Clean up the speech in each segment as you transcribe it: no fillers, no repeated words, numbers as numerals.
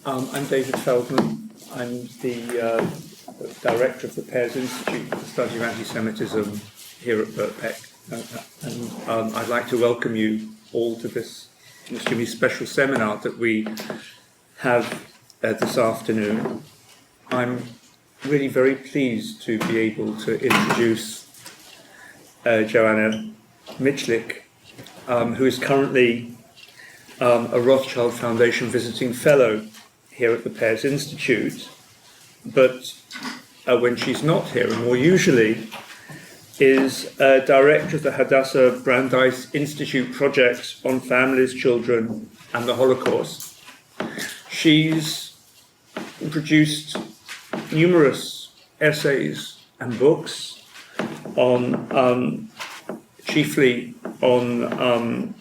I'm David Feldman. I'm the director of the Pears Institute for the Study of Anti-Semitism here at Birkbeck. And I'd like to welcome you all to this extremely special seminar that we have this afternoon. I'm really very pleased to be able to introduce Joanna Michlic, who is currently a Rothschild Foundation visiting fellow here at the Pears Institute, but when she's not here, and more usually, is director of the Hadassah Brandeis Institute project on families, children, and the Holocaust. She's produced numerous essays and books on chiefly on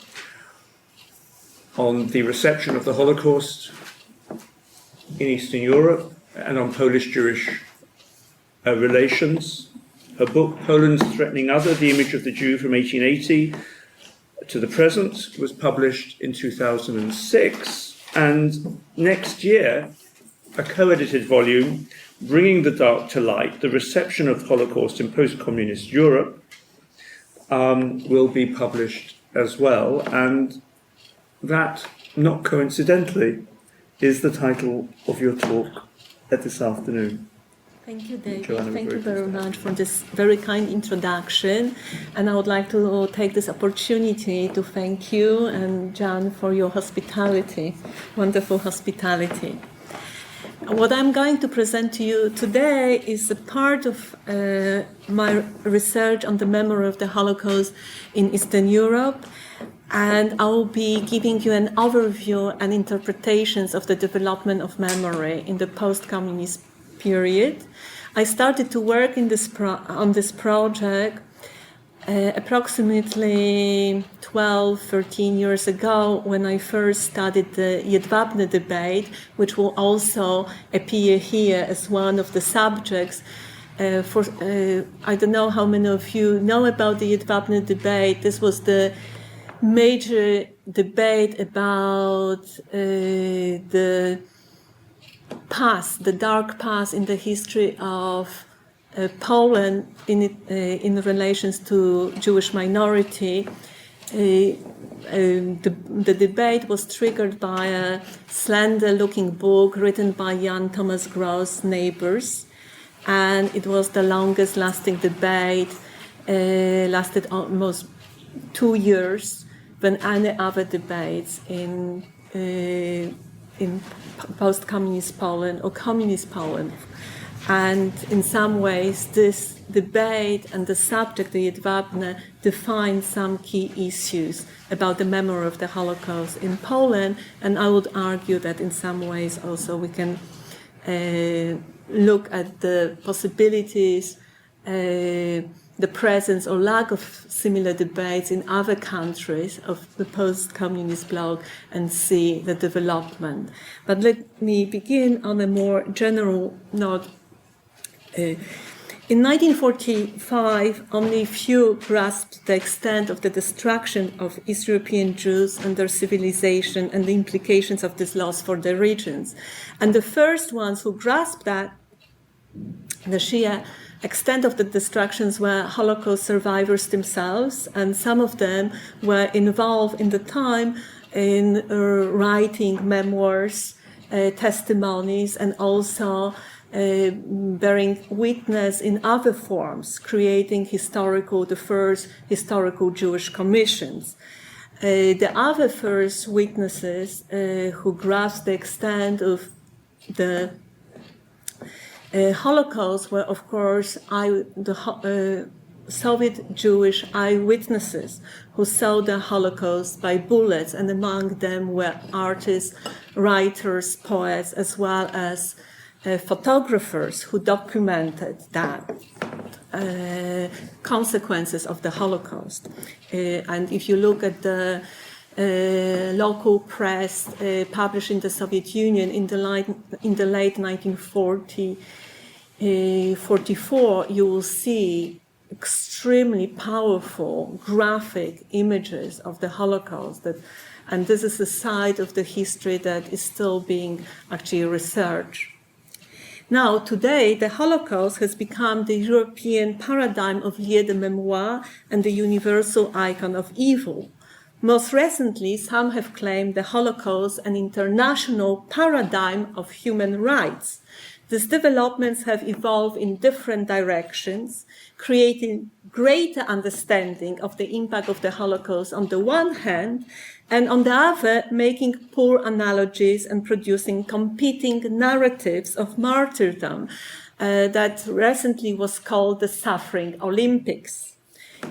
the reception of the Holocaust in Eastern Europe and on Polish-Jewish relations. Her book, Poland's Threatening Other, The Image of the Jew from 1880 to the present, was published in 2006. And next year, a co-edited volume, Bringing the Dark to Light, The Reception of the Holocaust in Post-Communist Europe, will be published as well. And that, not coincidentally, is the title of your talk at this afternoon. Thank you, David. Thank you very much for this very kind introduction. And I would like to take this opportunity to thank you and John for your hospitality, wonderful hospitality. What I'm going to present to you today is a part of my research on the memory of the Holocaust in Eastern Europe. And I will be giving you an overview and interpretations of the development of memory in the post-communist period. I started to work on this project approximately 12, 13 years ago when I first studied the Jedwabne debate, which will also appear here as one of the subjects. I don't know how many of you know about the Jedwabne debate. This was the major debate about the past, the dark past in the history of Poland in relations to Jewish minority. The debate was triggered by a slender-looking book written by Jan Thomas Gross, Neighbors, and it was the longest-lasting debate, lasted almost 2 years than any other debates in post-communist Poland or communist Poland. And in some ways, this debate and the subject, the Jedwabne, define some key issues about the memory of the Holocaust in Poland. And I would argue that in some ways also we can look at the possibilities, the presence or lack of similar debates in other countries of the post-communist bloc and see the development. But let me begin on a more general note. In 1945, only few grasped the extent of the destruction of East European Jews and their civilization and the implications of this loss for their regions. And the first ones who grasped that, the sheer extent of the destructions, were Holocaust survivors themselves, and some of them were involved in the time in writing memoirs, testimonies, and also bearing witness in other forms, creating the first historical Jewish commissions. The other first witnesses who grasped the extent of the Holocaust were, of course, Soviet Jewish eyewitnesses who saw the Holocaust by bullets, and among them were artists, writers, poets, as well as photographers who documented that consequences of the Holocaust. And if you look at the local press published in the Soviet Union in the late 1944, you will see extremely powerful graphic images of the Holocaust that And this is a side of the history that is still being actually researched. Now, today, the Holocaust has become the European paradigm of lieu de mémoire and the universal icon of evil. Most recently, some have claimed the Holocaust an international paradigm of human rights. These developments have evolved in different directions, creating greater understanding of the impact of the Holocaust on the one hand, and on the other, making poor analogies and producing competing narratives of martyrdom that recently was called the Suffering Olympics.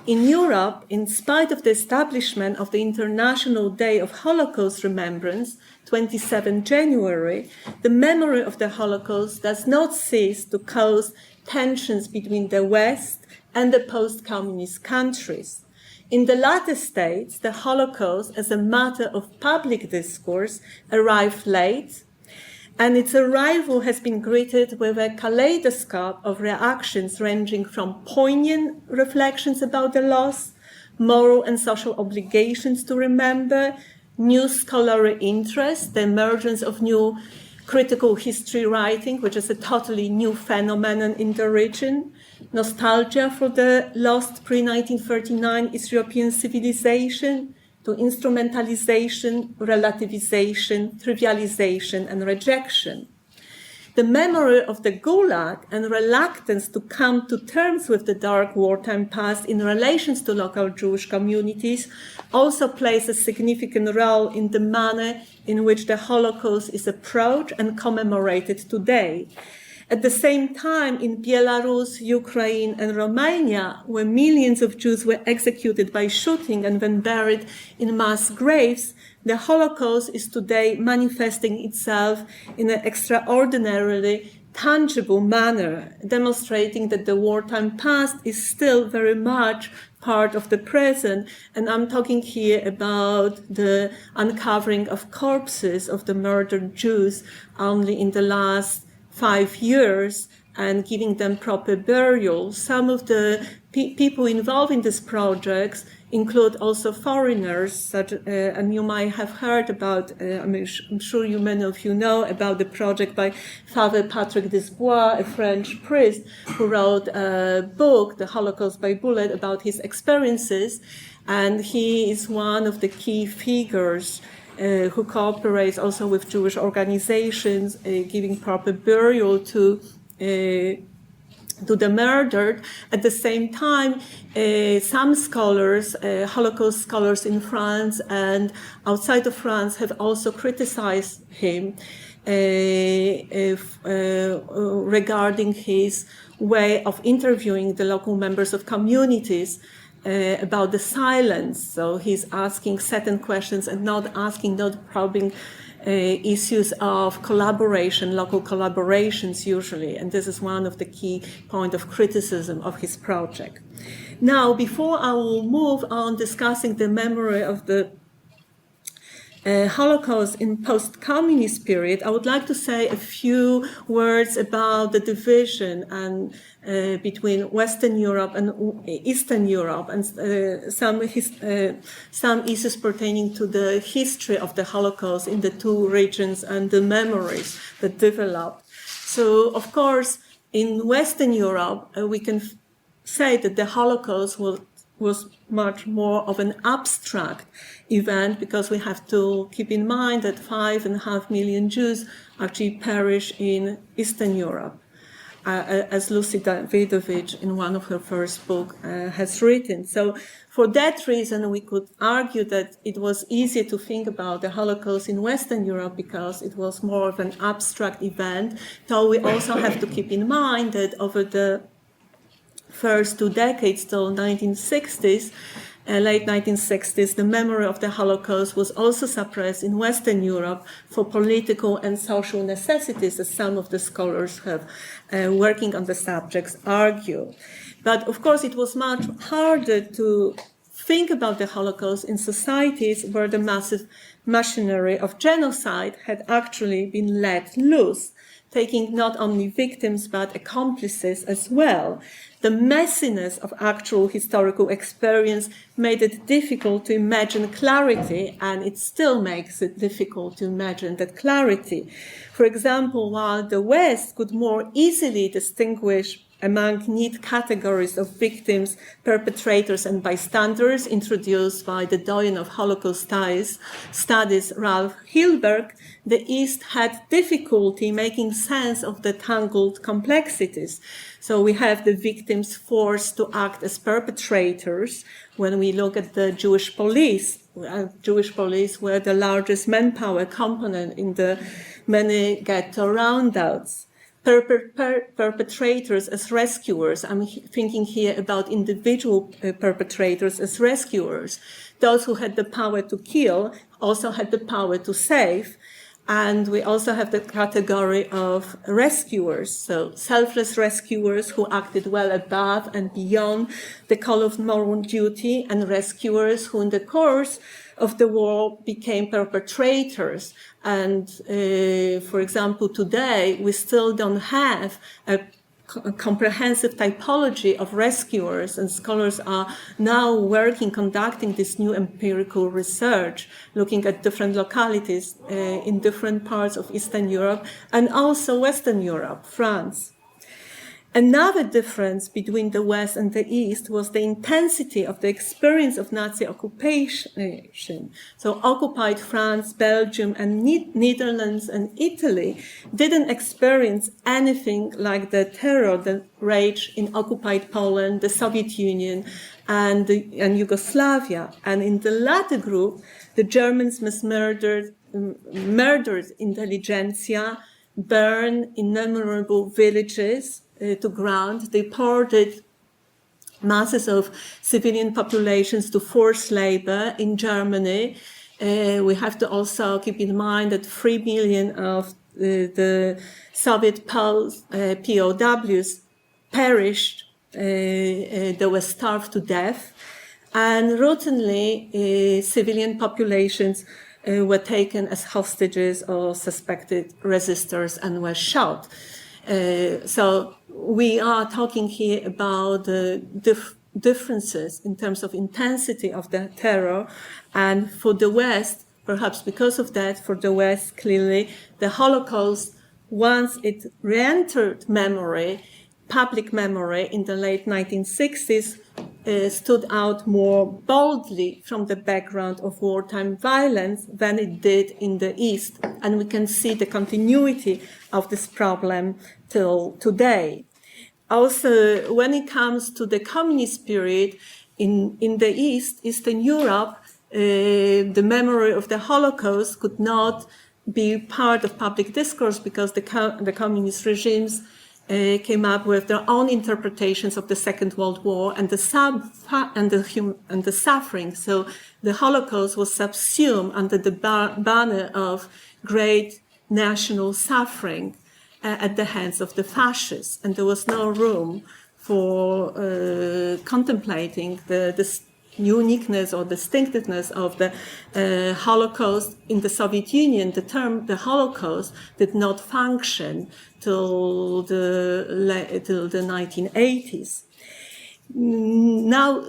In Europe, in spite of the establishment of the International Day of Holocaust Remembrance, 27 January, the memory of the Holocaust does not cease to cause tensions between the West and the post-communist countries. In the latter states, the Holocaust, as a matter of public discourse, arrived late, and its arrival has been greeted with a kaleidoscope of reactions ranging from poignant reflections about the loss, moral and social obligations to remember, new scholarly interest, the emergence of new critical history writing, which is a totally new phenomenon in the region, nostalgia for the lost pre-1939 East European civilization, to instrumentalization, relativization, trivialization, and rejection. The memory of the Gulag and reluctance to come to terms with the dark wartime past in relations to local Jewish communities also plays a significant role in the manner in which the Holocaust is approached and commemorated today. At the same time, in Belarus, Ukraine, and Romania, where millions of Jews were executed by shooting and then buried in mass graves, the Holocaust is today manifesting itself in an extraordinarily tangible manner, demonstrating that the wartime past is still very much part of the present. And I'm talking here about the uncovering of corpses of the murdered Jews only in the last 5 years and giving them proper burial. Some of the people involved in these projects include also foreigners, such, and you might have heard about, I'm sure many of you know about the project by Father Patrick Desbois, a French priest, who wrote a book, The Holocaust by Bullet, about his experiences, and he is one of the key figures who cooperates also with Jewish organizations, giving proper burial to the murdered. At the same time, some scholars, Holocaust scholars in France and outside of France, have also criticized him regarding his way of interviewing the local members of communities about the silence. So he's asking certain questions and not probing issues of collaboration, local collaborations usually. And this is one of the key points of criticism of his project. Now, before I will move on discussing the memory of the Holocaust in post-communist period, I would like to say a few words about the division and between Western Europe and Eastern Europe, and some issues pertaining to the history of the Holocaust in the two regions and the memories that developed. So, of course, in Western Europe, we can say that the Holocaust was much more of an abstract event, because we have to keep in mind that 5.5 million Jews actually perished in Eastern Europe, as Lucy Davidovich in one of her first books has written. So for that reason, we could argue that it was easier to think about the Holocaust in Western Europe because it was more of an abstract event. So we also have to keep in mind that over the first 2 decades till 1960s, late 1960s, the memory of the Holocaust was also suppressed in Western Europe for political and social necessities, as some of the scholars have working on the subjects argue. But of course, it was much harder to think about the Holocaust in societies where the massive machinery of genocide had actually been let loose, taking not only victims but accomplices as well. The messiness of actual historical experience made it difficult to imagine clarity, and it still makes it difficult to imagine that clarity. For example, while the West could more easily distinguish among neat categories of victims, perpetrators, and bystanders introduced by the doyen of Holocaust studies, Ralph Hilberg, the East had difficulty making sense of the tangled complexities. So we have the victims forced to act as perpetrators. When we look at the Jewish police were the largest manpower component in the many ghetto roundouts. Perpetrators as rescuers. I'm thinking here about individual perpetrators as rescuers. Those who had the power to kill also had the power to save. And we also have the category of rescuers, so selfless rescuers who acted well above and beyond the call of moral duty, and rescuers who in the course of the war became perpetrators. And for example, today we still don't have a comprehensive typology of rescuers, and scholars are now conducting this new empirical research, looking at different localities in different parts of Eastern Europe and also Western Europe, France. Another difference between the West and the East was the intensity of the experience of Nazi occupation. So occupied France, Belgium, and Netherlands and Italy didn't experience anything like the terror that raged in occupied Poland, the Soviet Union, and Yugoslavia. And in the latter group, the Germans murdered intelligentsia, burned innumerable villages to ground, deported masses of civilian populations to forced labor in Germany. We have to also keep in mind that 3 million of the Soviet POWs perished. They were starved to death. And routinely, civilian populations were taken as hostages or suspected resistors and were shot. So we are talking here about the differences in terms of intensity of the terror. And for the West, perhaps because of that, for the West, clearly, the Holocaust, once it re-entered memory, public memory in the late 1960s, stood out more boldly from the background of wartime violence than it did in the East. And we can see the continuity of this problem till today. Also, when it comes to the communist period in the East, Eastern Europe, the memory of the Holocaust could not be part of public discourse because the communist regimes came up with their own interpretations of the Second World War and the suffering. So the Holocaust was subsumed under the banner of great national suffering at the hands of the fascists, and there was no room for contemplating the uniqueness or distinctiveness of the Holocaust in the Soviet Union. The term the Holocaust did not function till the 1980s. Now,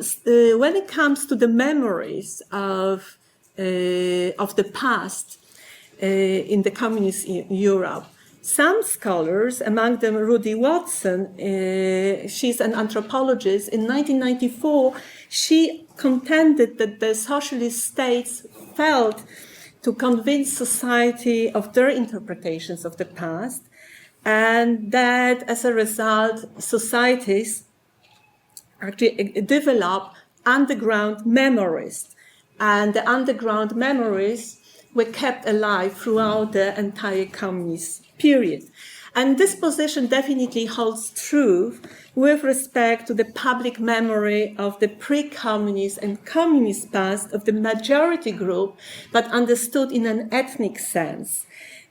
when it comes to the memories of the past in the communist Europe, some scholars, among them Rudy Watson, she's an anthropologist, in 1994, she contended that the socialist states failed to convince society of their interpretations of the past, and that as a result, societies actually develop underground memories, and the underground memories were kept alive throughout the entire communist period. And this position definitely holds true with respect to the public memory of the pre-communist and communist past of the majority group, but understood in an ethnic sense.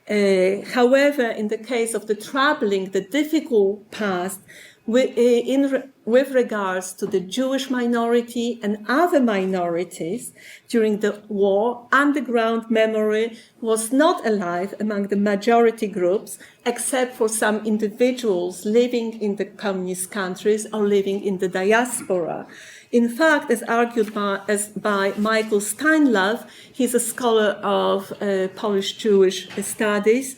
However, in the case of the troubling, the difficult past with regards to the Jewish minority and other minorities during the war, underground memory was not alive among the majority groups, except for some individuals living in the communist countries or living in the diaspora. In fact, as argued by Michael Steinlaw, he's a scholar of Polish Jewish studies.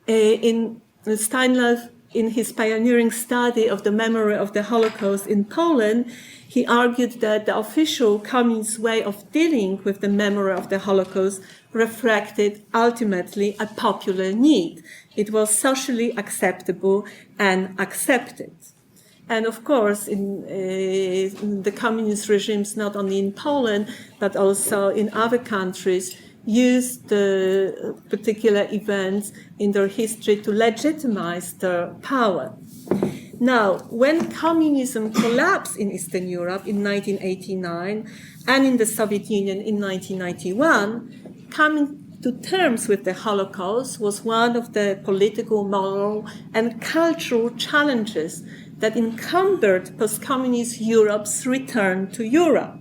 In Steinlaw, in his pioneering study of the memory of the Holocaust in Poland, he argued that the official communist way of dealing with the memory of the Holocaust reflected ultimately a popular need. It was socially acceptable and accepted. And of course, in the communist regimes, not only in Poland, but also in other countries, used the particular events in their history to legitimize their power. Now, when communism collapsed in Eastern Europe in 1989 and in the Soviet Union in 1991, coming to terms with the Holocaust was one of the political, moral, and cultural challenges that encumbered post-communist Europe's return to Europe.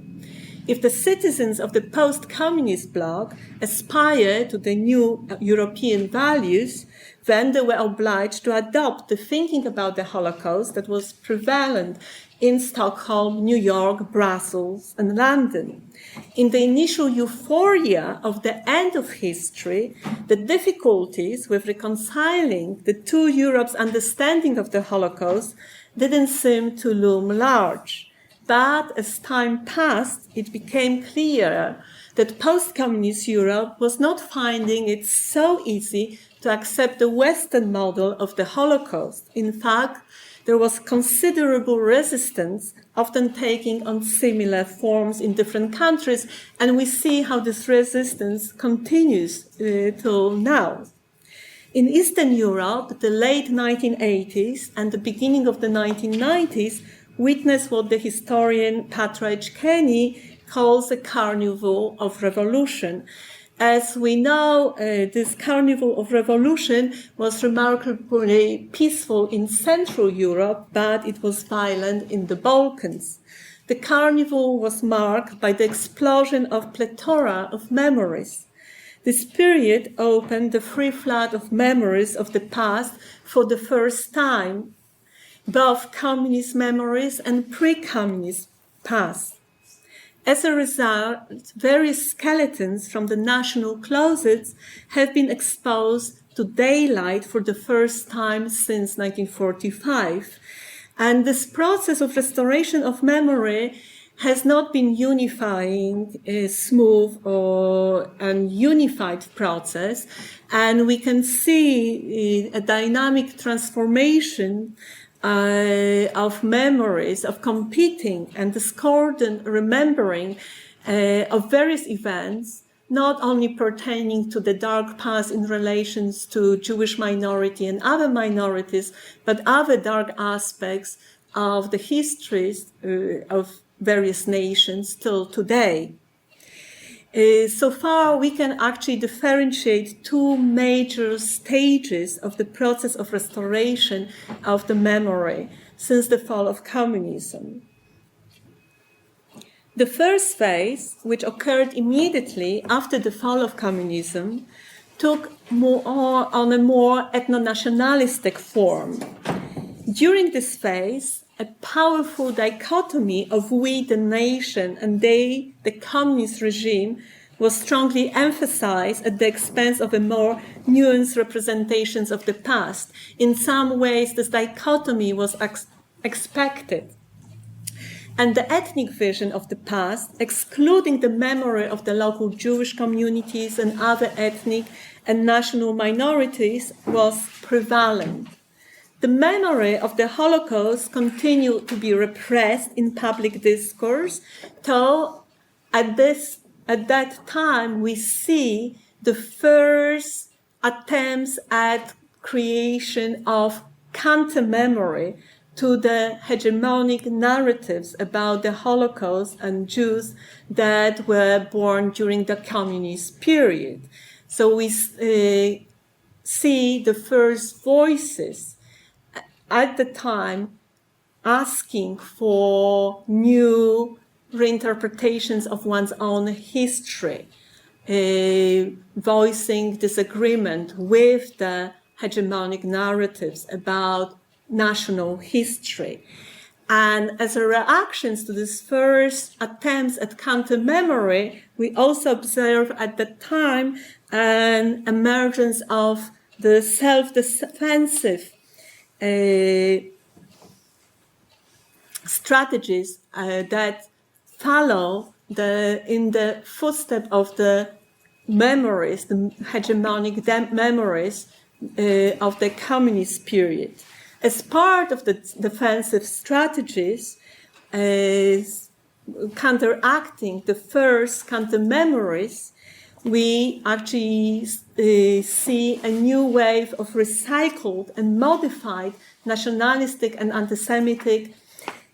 If the citizens of the post-communist bloc aspire to the new European values, then they were obliged to adopt the thinking about the Holocaust that was prevalent in Stockholm, New York, Brussels, and London. In the initial euphoria of the end of history, the difficulties with reconciling the two Europe's understanding of the Holocaust didn't seem to loom large. But as time passed, it became clearer that post-communist Europe was not finding it so easy to accept the Western model of the Holocaust. In fact, there was considerable resistance, often taking on similar forms in different countries, and we see how this resistance continues till now. In Eastern Europe, the late 1980s and the beginning of the 1990s witnessed what the historian Patra Kenny calls a carnival of revolution. As we know, this carnival of revolution was remarkably peaceful in Central Europe, but it was violent in the Balkans. The carnival was marked by the explosion of plethora of memories. This period opened the free flood of memories of the past for the first time, both communist memories and pre-communist past. As a result, various skeletons from the national closets have been exposed to daylight for the first time since 1945. And this process of restoration of memory has not been unifying, smooth, or an unified process. And we can see a dynamic transformation of memories, of competing and discordant remembering of various events, not only pertaining to the dark past in relations to Jewish minority and other minorities, but other dark aspects of the histories of various nations till today. So far, we can actually differentiate two major stages of the process of restoration of the memory since the fall of communism. The first phase, which occurred immediately after the fall of communism, took on a more ethno-nationalistic form. During this phase, a powerful dichotomy of we, the nation, and they, the communist regime, was strongly emphasized at the expense of a more nuanced representations of the past. In some ways, this dichotomy was expected. And the ethnic vision of the past, excluding the memory of the local Jewish communities and other ethnic and national minorities, was prevalent. The memory of the Holocaust continued to be repressed in public discourse, though at that time we see the first attempts at creation of counter-memory to the hegemonic narratives about the Holocaust and Jews that were born during the communist period. So we see the first voices at the time asking for new reinterpretations of one's own history, voicing disagreement with the hegemonic narratives about national history. And as a reaction to these first attempts at counter-memory, we also observe at that time an emergence of the self-defensive strategies that follow in the footsteps of the memories, the hegemonic memories of the communist period. As part of the defensive strategies, counteracting the first counter-memories, we actually see a new wave of recycled and modified nationalistic and anti-Semitic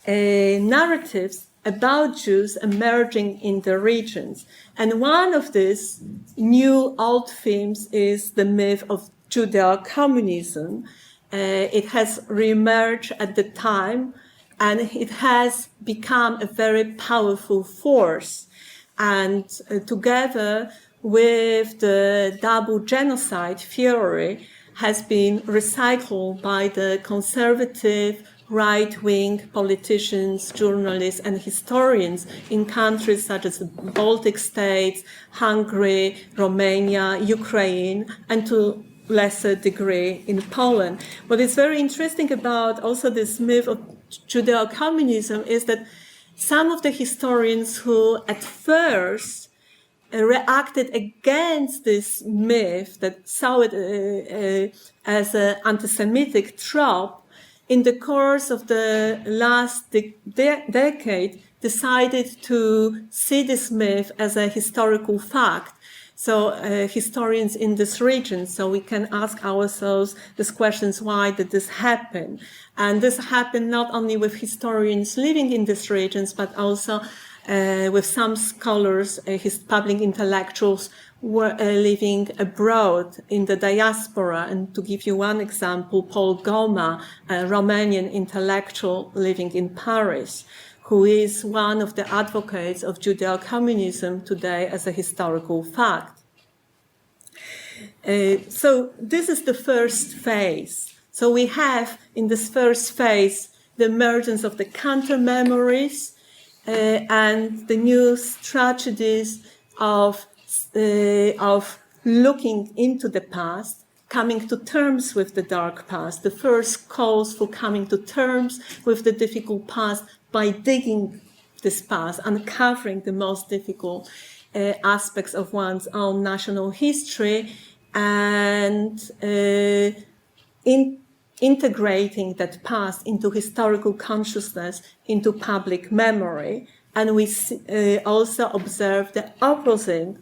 narratives about Jews emerging in the regions. And one of these new old themes is the myth of Judeo-communism. It has reemerged at the time, and it has become a very powerful force. And together with the double genocide theory, has been recycled by the conservative right-wing politicians, journalists, and historians in countries such as the Baltic states, Hungary, Romania, Ukraine, and to lesser degree in Poland. What is very interesting about also this myth of Judeo-communism is that some of the historians who at first reacted against this myth, that saw it as an anti-Semitic trope, in the course of the last decade decided to see this myth as a historical fact. So historians in this region, so we can ask ourselves these questions: why did this happen? And this happened not only with historians living in these regions, but also with some scholars, public intellectuals were living abroad in the diaspora. And to give you one example, Paul Goma, a Romanian intellectual living in Paris, who is one of the advocates of Judeo-communism today as a historical fact. So this is the first phase. So we have in this first phase the emergence of the counter-memories and the new strategies of looking into the past, coming to terms with the dark past, the first calls for coming to terms with the difficult past by digging this past, uncovering the most difficult aspects of one's own national history, and integrating that past into historical consciousness, into public memory. And we also observe the opposite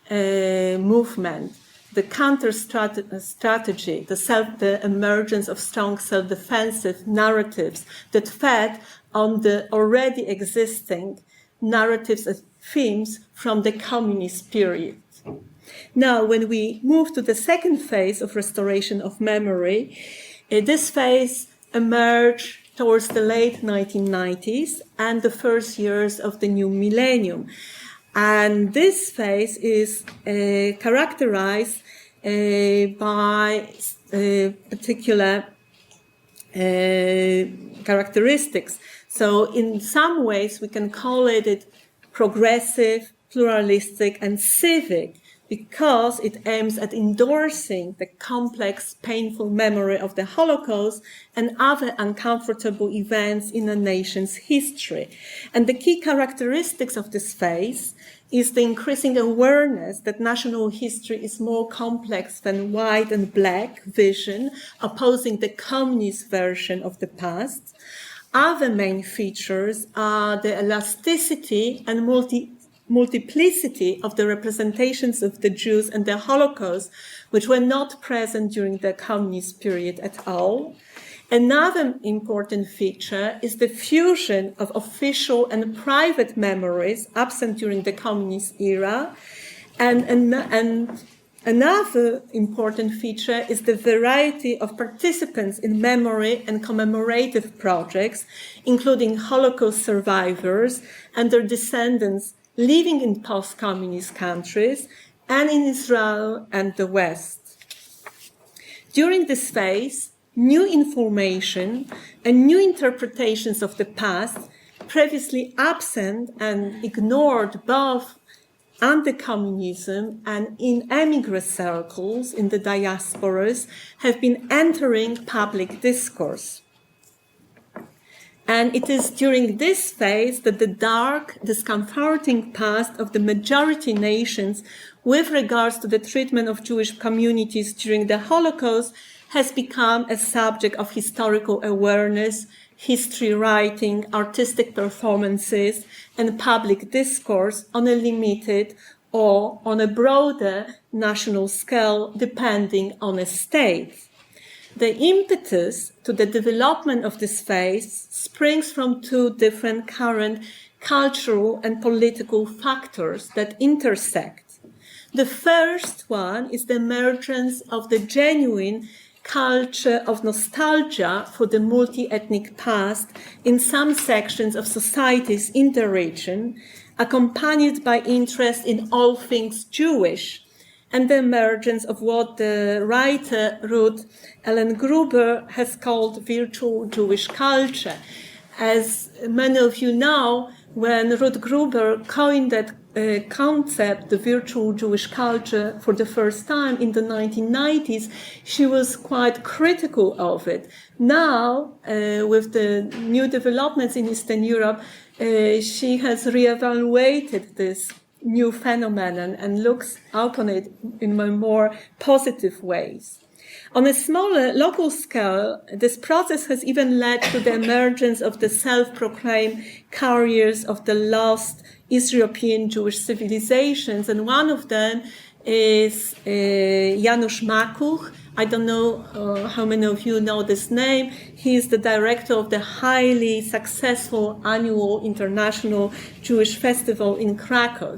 movement, the counter-strategy, the emergence of strong self-defensive narratives that fed on the already existing narratives and themes from the communist period. Now, when we move to the second phase of restoration of memory, this phase emerged towards the late 1990s and the first years of the new millennium. And this phase is characterized by particular characteristics. So in some ways, we can call it progressive, pluralistic, and civic, because it aims at endorsing the complex, painful memory of the Holocaust and other uncomfortable events in a nation's history. And the key characteristics of this phase is the increasing awareness that national history is more complex than white and black vision, opposing the communist version of the past. Other main features are the elasticity and multiplicity of the representations of the Jews and the Holocaust, which were not present during the communist period at all. Another important feature is the fusion of official and private memories absent during the communist era, and Another important feature is the variety of participants in memory and commemorative projects, including Holocaust survivors and their descendants living in post-communist countries and in Israel and the West. During this phase, new information and new interpretations of the past, previously absent and ignored both under communism and in emigre circles in the diasporas, have been entering public discourse. And it is during this phase that the dark, discomforting past of the majority nations with regards to the treatment of Jewish communities during the Holocaust has become a subject of historical awareness, history writing, artistic performances, and public discourse on a limited or on a broader national scale, depending on a state. The impetus to the development of this phase springs from two different current cultural and political factors that intersect. The first one is the emergence of the genuine culture of nostalgia for the multi-ethnic past in some sections of societies in the region, accompanied by interest in all things Jewish, and the emergence of what the writer Ruth Ellen Gruber has called virtual Jewish culture. As many of you know, when Ruth Gruber coined that concept, the virtual Jewish culture, for the first time in the 1990s, she was quite critical of it. Now, with the new developments in Eastern Europe, she has reevaluated this new phenomenon and looks upon it in more positive ways. On a smaller local scale, this process has even led to the emergence of the self-proclaimed carriers of the lost East European Jewish civilizations, and one of them is Janusz Makuch. I don't know how many of you know this name. He is the director of the highly successful annual International Jewish Festival in Krakow.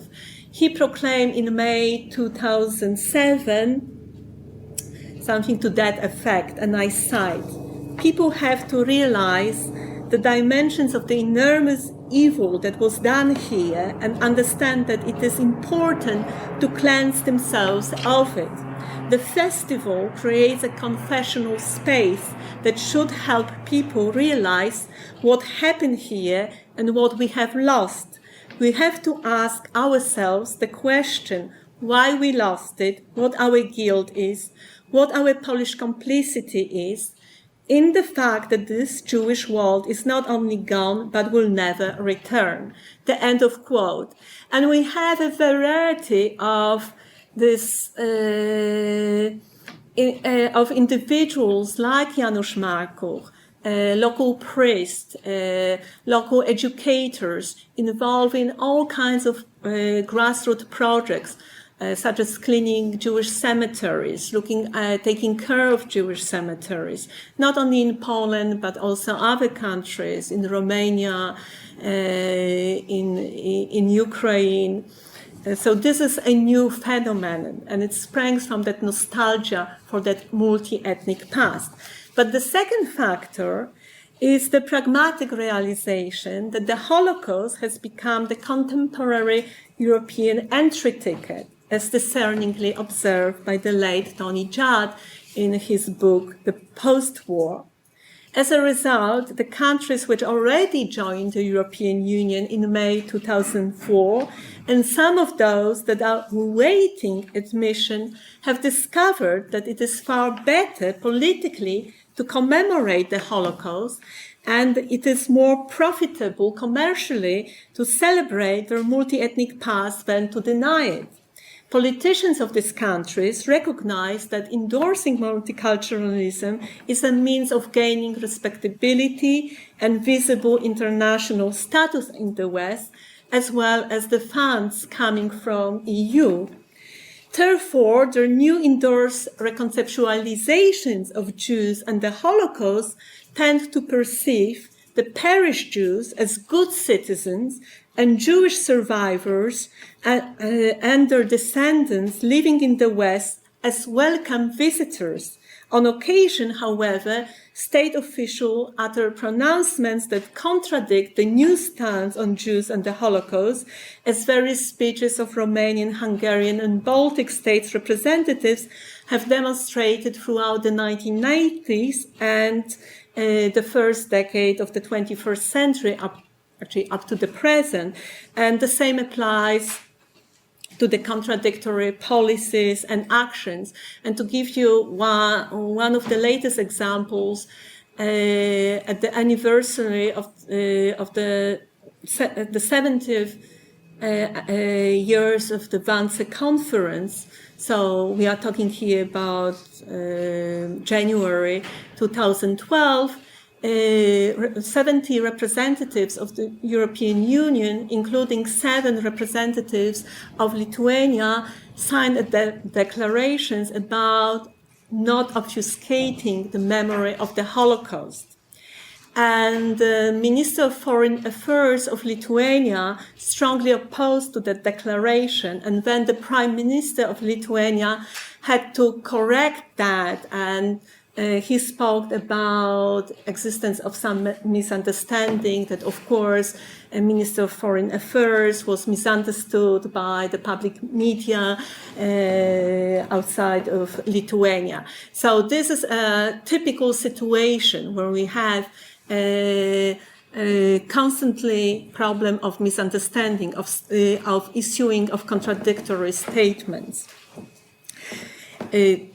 He proclaimed in May 2007 something to that effect, and I cite, "People have to realize the dimensions of the enormous evil that was done here and understand that it is important to cleanse themselves of it. The festival creates a confessional space that should help people realize what happened here and what we have lost. We have to ask ourselves the question why we lost it, what our guilt is, what our Polish complicity is, in the fact that this Jewish world is not only gone, but will never return." The end of quote. And we have a variety of this, of individuals like Janusz Markuch, local priests, local educators involved in all kinds of grassroots projects, such as cleaning Jewish cemeteries, taking care of Jewish cemeteries, not only in Poland, but also other countries, in Romania, in Ukraine. So this is a new phenomenon, and it springs from that nostalgia for that multi-ethnic past. But the second factor is the pragmatic realization that the Holocaust has become the contemporary European entry ticket, as discerningly observed by the late Tony Judd in his book, The Post-War. As a result, the countries which already joined the European Union in May 2004, and some of those that are awaiting admission, have discovered that it is far better politically to commemorate the Holocaust, and it is more profitable commercially to celebrate their multi-ethnic past than to deny it. Politicians of these countries recognize that endorsing multiculturalism is a means of gaining respectability and visible international status in the West, as well as the funds coming from EU. Therefore, their new endorsed reconceptualizations of Jews and the Holocaust tend to perceive the perished Jews as good citizens and Jewish survivors and their descendants living in the West as welcome visitors. On occasion, however, state officials utter pronouncements that contradict the new stance on Jews and the Holocaust, as various speeches of Romanian, Hungarian, and Baltic states representatives have demonstrated throughout the 1990s and the first decade of the 21st century, up to the present. And the same applies to the contradictory policies and actions. And to give you one of the latest examples, at the anniversary of the 70th years of the Wannsee Conference, so we are talking here about January 2012, 70 representatives of the European Union, including 7 representatives of Lithuania, signed declarations about not obfuscating the memory of the Holocaust. And the Minister of Foreign Affairs of Lithuania strongly opposed to that declaration, and then the Prime Minister of Lithuania had to correct that, and he spoke about existence of some misunderstanding, that of course a Minister of Foreign Affairs was misunderstood by the public media outside of Lithuania. So this is a typical situation where we have a constantly problem of misunderstanding, of issuing of contradictory statements.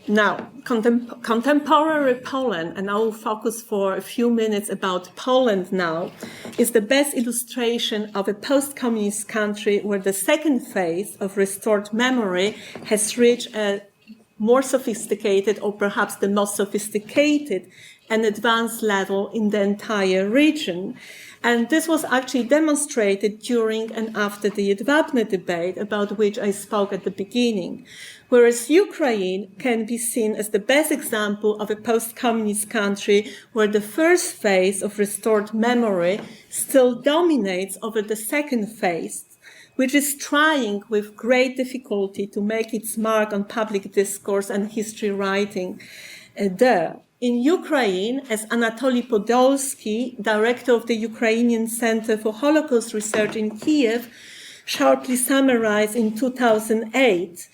Now, contemporary Poland, and I will focus for a few minutes about Poland now, is the best illustration of a post-communist country where the second phase of restored memory has reached a more sophisticated, or perhaps the most sophisticated and advanced level in the entire region. And this was actually demonstrated during and after the Jedwabne debate, about which I spoke at the beginning. Whereas Ukraine can be seen as the best example of a post-communist country where the first phase of restored memory still dominates over the second phase, which is trying with great difficulty to make its mark on public discourse and history writing there. In Ukraine, as Anatoly Podolsky, director of the Ukrainian Center for Holocaust Research in Kiev, sharply summarized in 2008,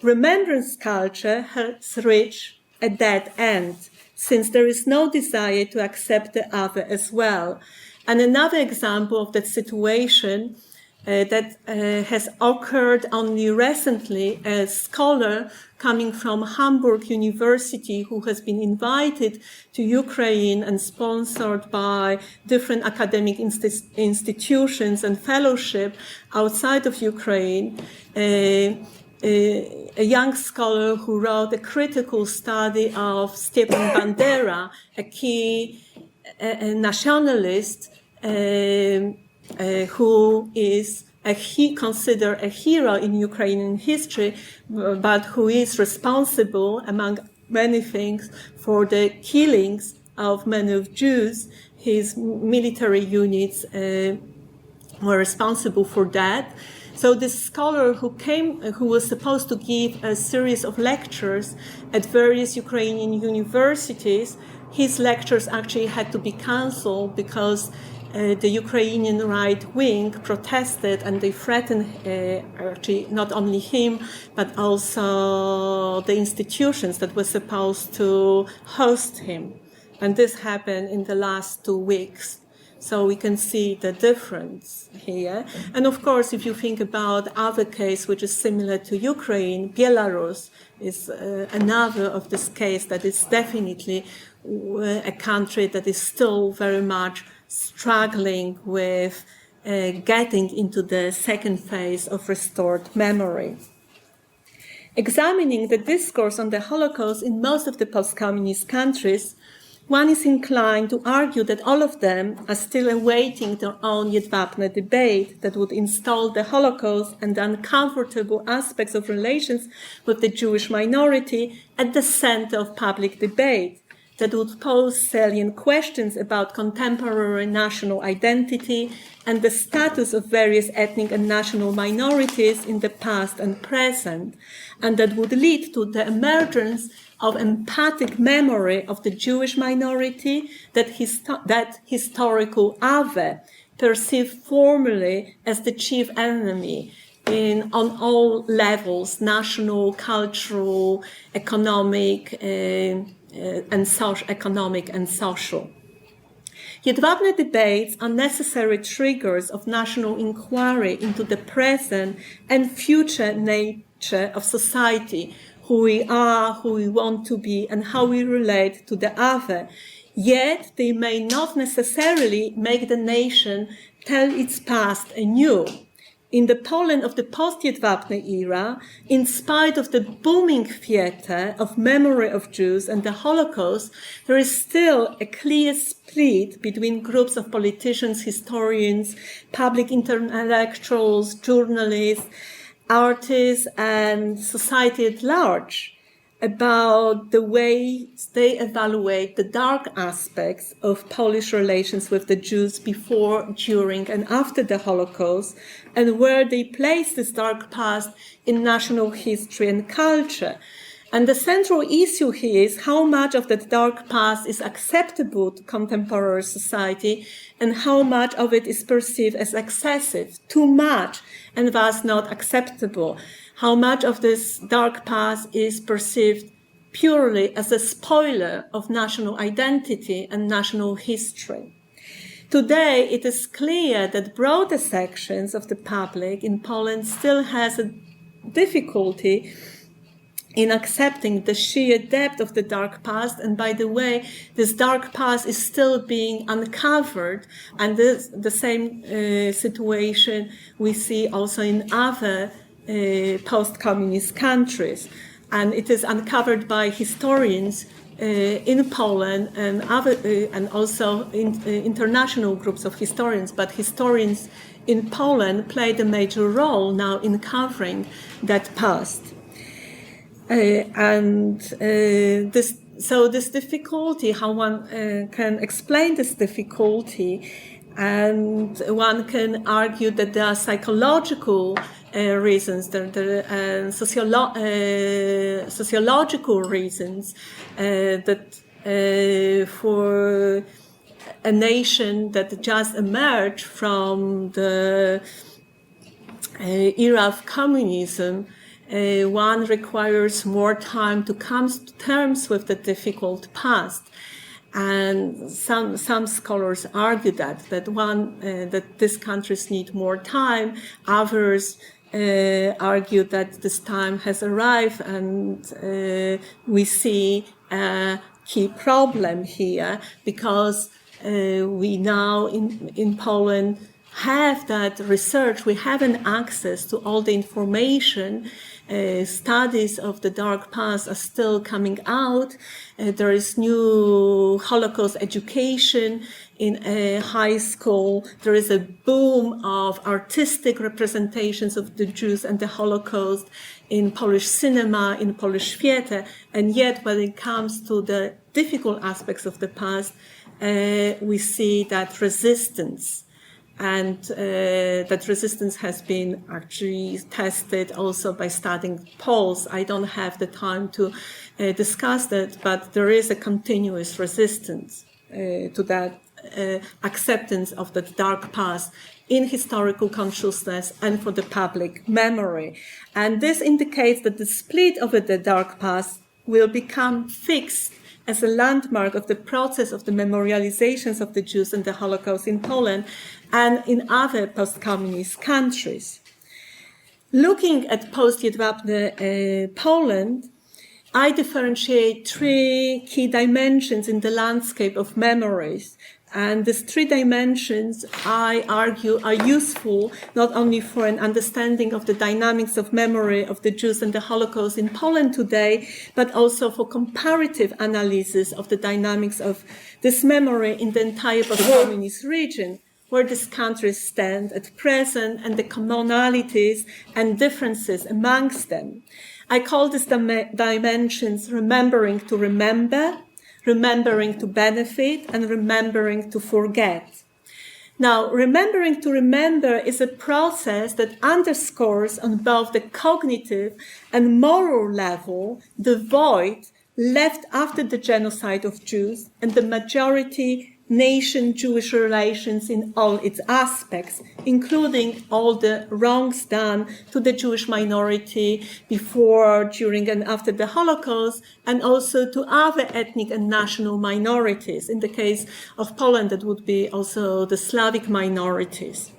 remembrance culture has reached a dead end, since there is no desire to accept the other as well. And another example of that situation that has occurred only recently, a scholar coming from Hamburg University who has been invited to Ukraine and sponsored by different academic institutions and fellowship outside of Ukraine, a young scholar who wrote a critical study of Stepan Bandera, a key nationalist who is considered a hero in Ukrainian history, but who is responsible, among many things, for the killings of many of Jews. His military units were responsible for that. So this scholar who was supposed to give a series of lectures at various Ukrainian universities, his lectures actually had to be cancelled because the Ukrainian right wing protested, and they threatened actually not only him, but also the institutions that were supposed to host him. And this happened in the last 2 weeks. So we can see the difference here. And of course, if you think about other case which is similar to Ukraine, Belarus is another of this case that is definitely a country that is still very much struggling with getting into the second phase of restored memory. Examining the discourse on the Holocaust in most of the post-communist countries, one is inclined to argue that all of them are still awaiting their own Jedwabne debate that would install the Holocaust and the uncomfortable aspects of relations with the Jewish minority at the center of public debate. that would pose salient questions about contemporary national identity and the status of various ethnic and national minorities in the past and present, and that would lead to the emergence of empathic memory of the Jewish minority, that historical other, perceived formerly as the chief enemy on all levels, national, cultural, economic, and social. Jedwabne debates are necessary triggers of national inquiry into the present and future nature of society, who we are, who we want to be, and how we relate to the other. Yet they may not necessarily make the nation tell its past anew. In the Poland of the post-Jedwabne era, in spite of the booming theater of memory of Jews and the Holocaust, there is still a clear split between groups of politicians, historians, public intellectuals, journalists, artists, and society at large about the way they evaluate the dark aspects of Polish relations with the Jews before, during, and after the Holocaust, and where they place this dark past in national history and culture. And the central issue here is how much of that dark past is acceptable to contemporary society and how much of it is perceived as excessive, too much, and thus not acceptable. How much of this dark past is perceived purely as a spoiler of national identity and national history. Today, it is clear that broader sections of the public in Poland still has a difficulty in accepting the sheer depth of the dark past. And by the way, this dark past is still being uncovered. And the same situation we see also in other post-communist countries. And it is uncovered by historians in Poland and also international groups of historians. But historians in Poland played a major role now in covering that past. This difficulty, how one can explain this difficulty, and one can argue that there are psychological reasons, there are sociological reasons that for a nation that just emerged from the era of communism, one requires more time to come to terms with the difficult past. And some scholars argue that these countries need more time. Others argue that this time has arrived, and we see a key problem here because we now in Poland have that research, we have an access to all the information. Studies of the dark past are still coming out. There is new Holocaust education in high school. There is a boom of artistic representations of the Jews and the Holocaust in Polish cinema, in Polish theater. And yet, when it comes to the difficult aspects of the past, we see that resistance. And that resistance has been actually tested also by studying polls. I don't have the time to discuss that, but there is a continuous resistance to that acceptance of that dark past in historical consciousness and for the public memory. And this indicates that the split of the dark past will become fixed as a landmark of the process of the memorializations of the Jews and the Holocaust in Poland and in other post-communist countries. Looking at post-Jedwabne Poland, I differentiate three key dimensions in the landscape of memories. And these three dimensions, I argue, are useful not only for an understanding of the dynamics of memory of the Jews and the Holocaust in Poland today, but also for comparative analysis of the dynamics of this memory in the entire post-communist region, where these countries stand at present and the commonalities and differences amongst them. I call these dimensions remembering to remember, remembering to benefit and remembering to forget. Now, remembering to remember is a process that underscores on both the cognitive and moral level the void left after the genocide of Jews and the majority nation-Jewish relations in all its aspects, including all the wrongs done to the Jewish minority before, during, and after the Holocaust, and also to other ethnic and national minorities. In the case of Poland, that would be also the Slavic minorities.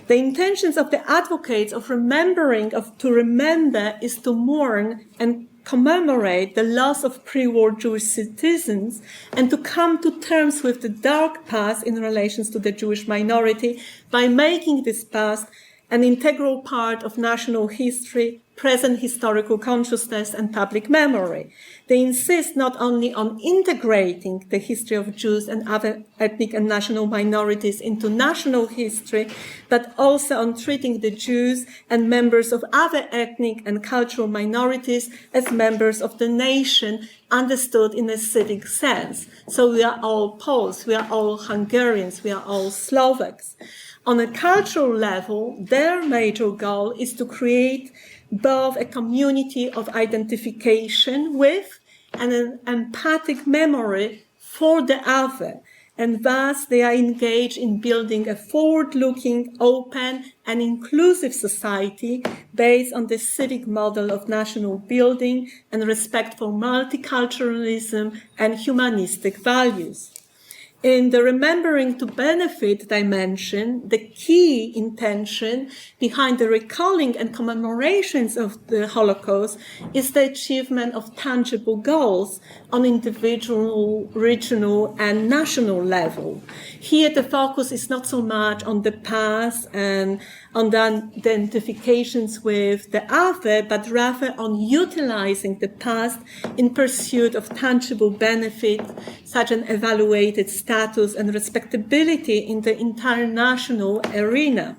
The intentions of the advocates of remembering, to remember, is to mourn and commemorate the loss of pre-war Jewish citizens and to come to terms with the dark past in relations to the Jewish minority by making this past an integral part of national history, present historical consciousness, and public memory. They insist not only on integrating the history of Jews and other ethnic and national minorities into national history, but also on treating the Jews and members of other ethnic and cultural minorities as members of the nation, understood in a civic sense. So we are all Poles, we are all Hungarians, we are all Slovaks. On a cultural level, their major goal is to create both a community of identification with and an empathic memory for the other. And thus they are engaged in building a forward-looking, open and inclusive society based on the civic model of national building and respect for multiculturalism and humanistic values. In the remembering to benefit dimension, the key intention behind the recalling and commemorations of the Holocaust is the achievement of tangible goals on individual, regional, and national level. Here, the focus is not so much on the past and on the identifications with the other, but rather on utilizing the past in pursuit of tangible benefit, such an evaluated status and respectability in the international arena.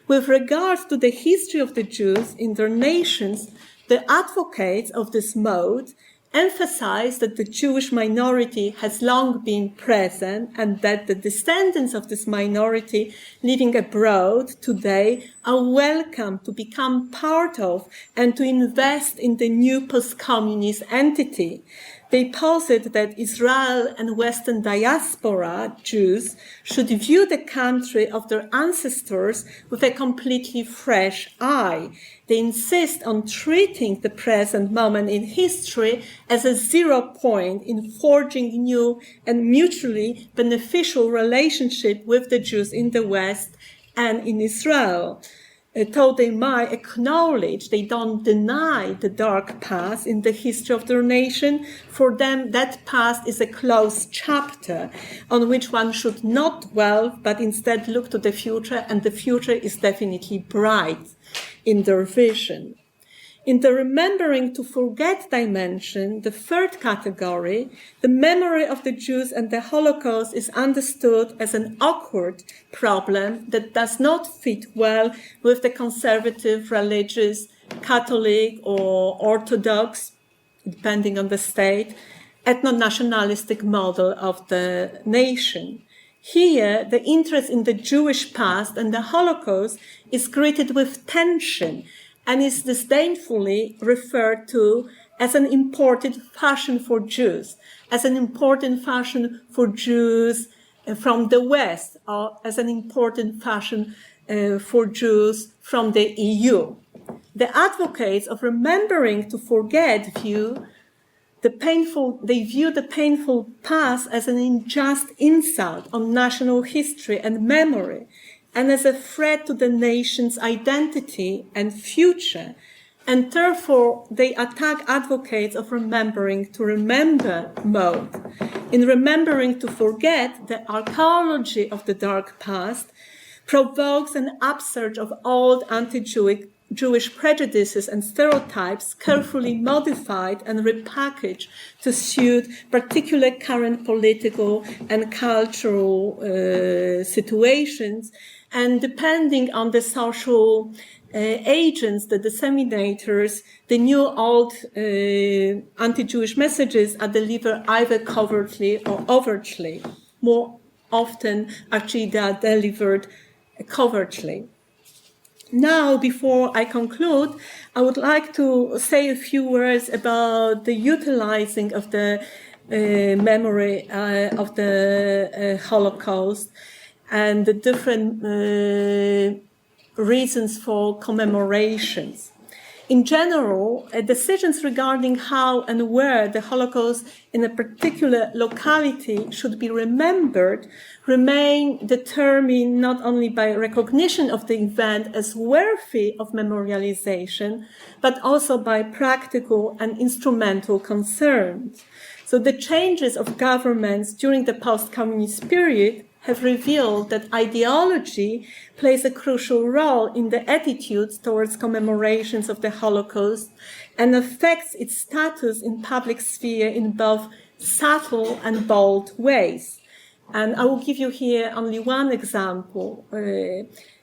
With regard to the history of the Jews in their nations, the advocates of this mode emphasize that the Jewish minority has long been present and that the descendants of this minority living abroad today are welcome to become part of and to invest in the new post-communist entity. They posit that Israel and Western diaspora Jews should view the country of their ancestors with a completely fresh eye. They insist on treating the present moment in history as a 0 point in forging new and mutually beneficial relationship with the Jews in the West and in Israel. Though they might acknowledge, they don't deny the dark past in the history of their nation. For them, that past is a closed chapter on which one should not dwell, but instead look to the future, and the future is definitely bright in their vision. In the remembering to forget dimension, the third category, the memory of the Jews and the Holocaust is understood as an awkward problem that does not fit well with the conservative, religious, Catholic or Orthodox, depending on the state, ethno-nationalistic model of the nation. Here, the interest in the Jewish past and the Holocaust is greeted with tension and is disdainfully referred to as an imported fashion for Jews, as an important fashion for Jews from the West, or as an important fashion for Jews from the EU. The advocates of remembering to forget view the painful past as an unjust insult on national history and memory, and as a threat to the nation's identity and future. And therefore, they attack advocates of remembering to remember mode. In remembering to forget, the archaeology of the dark past provokes an upsurge of old anti-Jewish prejudices and stereotypes carefully modified and repackaged to suit particular current political and cultural situations. And depending on the social agents, the disseminators, the new old anti-Jewish messages are delivered either covertly or overtly. More often, actually, they are delivered covertly. Now, before I conclude, I would like to say a few words about the utilizing of the memory of the Holocaust and the different reasons for commemorations. In general, decisions regarding how and where the Holocaust in a particular locality should be remembered remain determined not only by recognition of the event as worthy of memorialization, but also by practical and instrumental concerns. So the changes of governments during the post-communist period have revealed that ideology plays a crucial role in the attitudes towards commemorations of the Holocaust and affects its status in public sphere in both subtle and bold ways. And I will give you here only one example.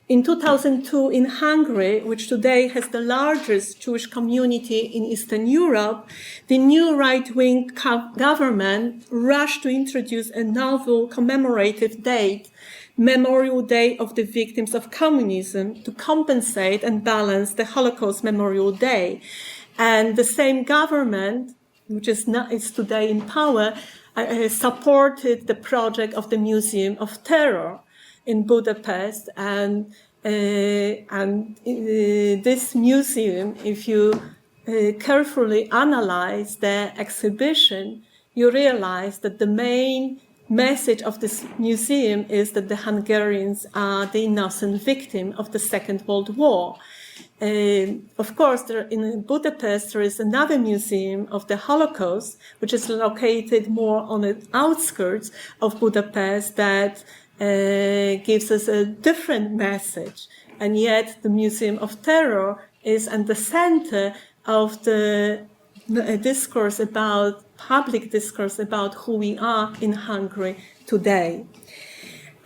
In 2002, in Hungary, which today has the largest Jewish community in Eastern Europe, the new right-wing government rushed to introduce a novel commemorative date, Memorial Day of the Victims of Communism, to compensate and balance the Holocaust Memorial Day. And the same government, which is today in power, supported the project of the Museum of Terror in Budapest, and this museum, if you carefully analyze the exhibition, you realize that the main message of this museum is that the Hungarians are the innocent victim of the Second World War. Of course, in Budapest, there is another museum of the Holocaust, which is located more on the outskirts of Budapest, that gives us a different message. And yet the Museum of Terror is at the center of the public discourse about who we are in Hungary today.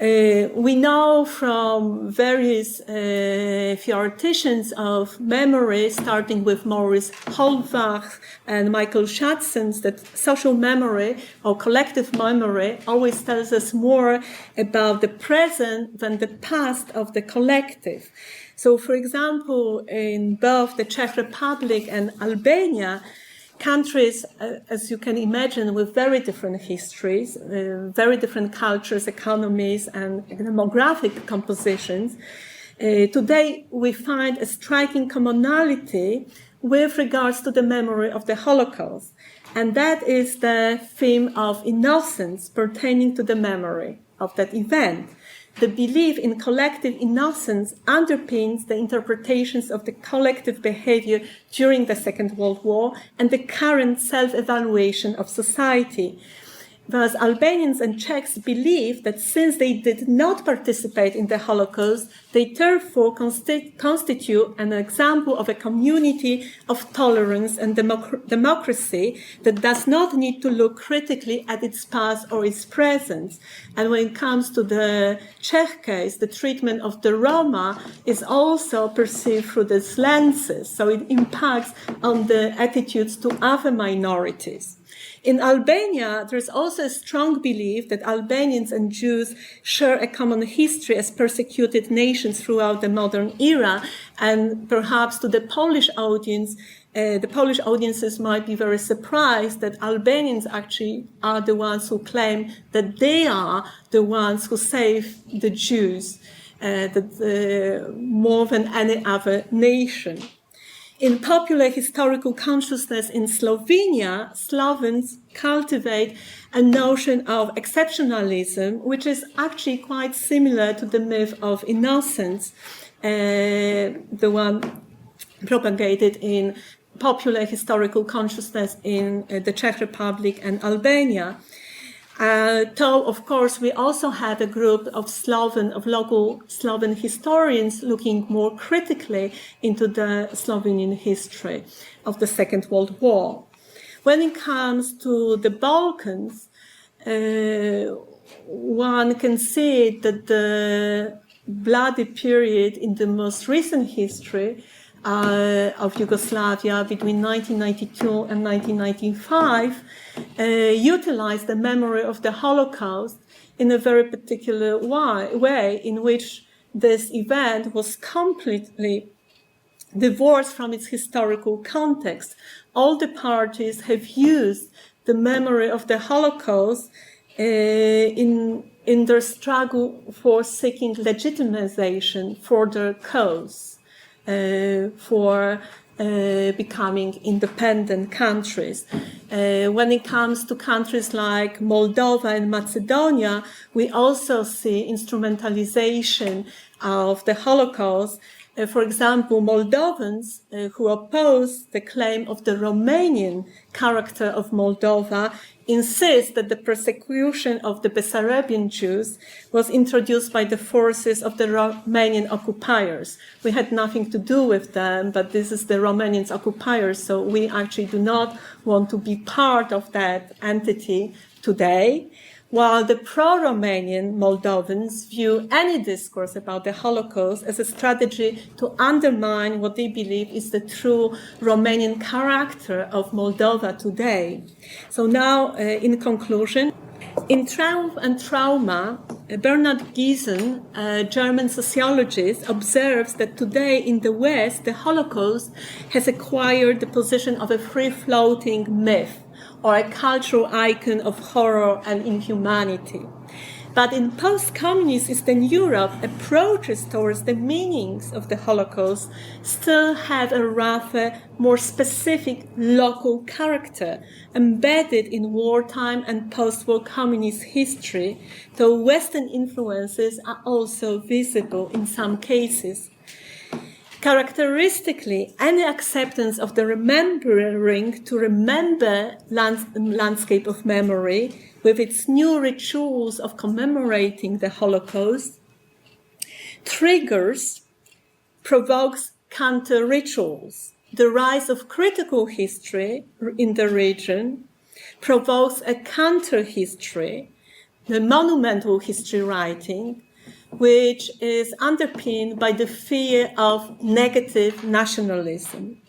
We know from various theoreticians of memory, starting with Maurice Holbach and Michael Schatzens, that social memory or collective memory always tells us more about the present than the past of the collective. So, for example, in both the Czech Republic and Albania, countries, as you can imagine, with very different histories, very different cultures, economies, and demographic compositions, today we find a striking commonality with regards to the memory of the Holocaust. And that is the theme of innocence pertaining to the memory of that event. The belief in collective innocence underpins the interpretations of the collective behavior during the Second World War and the current self-evaluation of society. Whereas Albanians and Czechs believe that since they did not participate in the Holocaust, they therefore constitute an example of a community of tolerance and democracy that does not need to look critically at its past or its present. And when it comes to the Czech case, the treatment of the Roma is also perceived through these lenses, so it impacts on the attitudes to other minorities. In Albania, there is also a strong belief that Albanians and Jews share a common history as persecuted nations throughout the modern era, and perhaps to the Polish audience, the Polish audiences might be very surprised that Albanians actually are the ones who claim that they are the ones who saved the Jews, more than any other nation. In popular historical consciousness in Slovenia, Slovens cultivate a notion of exceptionalism, which is actually quite similar to the myth of innocence, the one propagated in popular historical consciousness in the Czech Republic and Albania. Though, of course, we also had a group of local Sloven historians looking more critically into the Slovenian history of the Second World War. When it comes to the Balkans, one can see that the bloody period in the most recent history of Yugoslavia between 1992 and 1995 utilized the memory of the Holocaust in a very particular way in which this event was completely divorced from its historical context. All the parties have used the memory of the Holocaust in their struggle for seeking legitimization for their cause, for becoming independent countries. When it comes to countries like Moldova and Macedonia, we also see instrumentalization of the Holocaust. For example, Moldovans who oppose the claim of the Romanian character of Moldova insist that the persecution of the Bessarabian Jews was introduced by the forces of the Romanian occupiers. We had nothing to do with them, but this is the Romanian occupiers, so we actually do not want to be part of that entity today. While the pro-Romanian Moldovans view any discourse about the Holocaust as a strategy to undermine what they believe is the true Romanian character of Moldova today. So now, in conclusion, in Triumph and Trauma, Bernhard Giesen, a German sociologist, observes that today in the West, the Holocaust has acquired the position of a free-floating myth, or a cultural icon of horror and inhumanity. But in post-communist Eastern Europe, approaches towards the meanings of the Holocaust still have a rather more specific local character, embedded in wartime and post-war communist history, though Western influences are also visible in some cases. Characteristically, any acceptance of the remembering to remember landscape of memory with its new rituals of commemorating the Holocaust provokes counter-rituals. The rise of critical history in the region provokes a counter-history, the monumental history writing, which is underpinned by the fear of negative nationalism.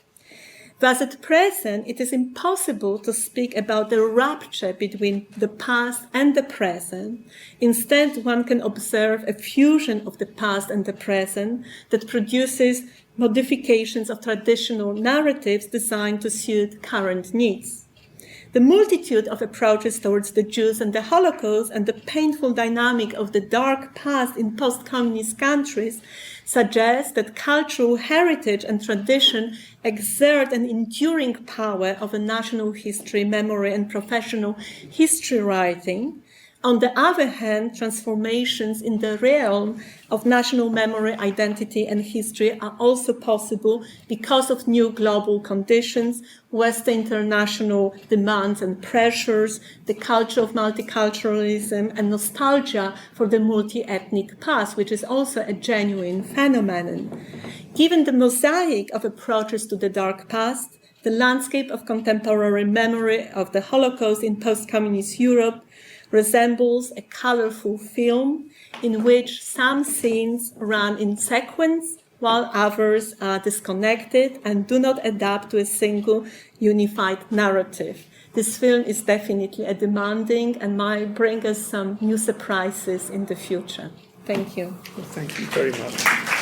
Thus, at present, it is impossible to speak about the rupture between the past and the present. Instead, one can observe a fusion of the past and the present that produces modifications of traditional narratives designed to suit current needs. The multitude of approaches towards the Jews and the Holocaust and the painful dynamic of the dark past in post-communist countries suggests that cultural heritage and tradition exert an enduring power of a national history, memory, and professional history writing. On the other hand, transformations in the realm of national memory, identity, and history are also possible because of new global conditions, Western international demands and pressures, the culture of multiculturalism, and nostalgia for the multi-ethnic past, which is also a genuine phenomenon. Given the mosaic of approaches to the dark past, the landscape of contemporary memory of the Holocaust in post-communist Europe resembles a colorful film in which some scenes run in sequence while others are disconnected and do not adapt to a single unified narrative. This film is definitely a demanding and might bring us some new surprises in the future. Thank you. Well, thank you very much.